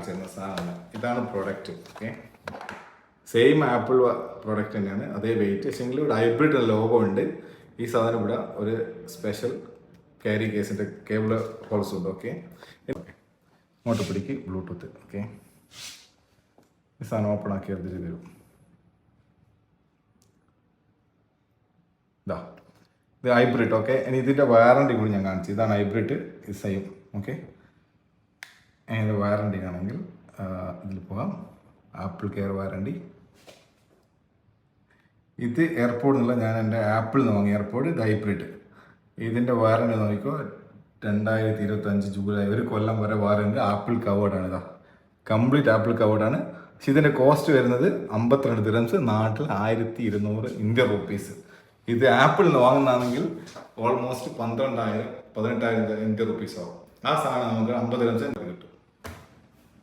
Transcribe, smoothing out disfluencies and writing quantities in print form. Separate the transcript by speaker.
Speaker 1: കാണിച്ചു തരുന്ന സാധനം ഇതാണ് product. Okay, same apple product തന്നെയാണ്, അതേ വെയിറ്റ്. പക്ഷേങ്കിൽ ഇവിടെ ഹൈബ്രിഡ് ലോഗോ ഉണ്ട്. ഈ സാധനം ഇവിടെ ഒരു സ്പെഷ്യൽ ക്യാരി കേസിൻ്റെ കേബിൾ ഹോൾസും ഉണ്ട്. ഓക്കെ, ഇങ്ങോട്ട് പിടിക്ക് ബ്ലൂടൂത്ത്. ഓക്കെ, ഈ സാധനം ഓപ്പൺ ആക്കി എടുത്തിട്ട് തരും. ഇതാ ഇത് ഹൈബ്രിഡ്. ഓക്കെ, ഇനി ഇതിൻ്റെ വാറണ്ടി കൂടി ഞാൻ കാണിച്ചു. ഇതാണ് ഹൈബ്രിഡ്, ഇത് സെയിം. ഓക്കെ, അതിൻ്റെ വാറണ്ടി ആണെങ്കിൽ ഇതിൽ പോകാം. Apple care warranty. ഇത് എയർപോർട്ടിൽ നിന്നുള്ള ഞാൻ എൻ്റെ ആപ്പിളിൽ നിന്ന് വാങ്ങിയ എയർപോർട്ട്. ഇത് ഹൈബ്രിഡ്. ഇതിൻ്റെ വാറണ്ടി നോക്കിക്കോ, 2025 ജൂലൈ, ഒരു കൊല്ലം വരെ വാറണ്ടി. ആപ്പിൾ കവേർഡാണ്. ഇതാ കംപ്ലീറ്റ് ആപ്പിൾ കവേർഡാണ്. പക്ഷെ ഇതിൻ്റെ കോസ്റ്റ് വരുന്നത് 52 ദിറംസ്, നാട്ടിൽ 1200 ഇന്ത്യൻ റുപ്പീസ്. ഇത് ആപ്പിളിൽ നിന്ന് വാങ്ങുന്നതാണെങ്കിൽ ഓൾമോസ്റ്റ് 18,000 ഇന്ത്യൻ റുപ്പീസ് ആവും. ആ സാധനം നമുക്ക് 50 ദിറംസ് കിട്ടും.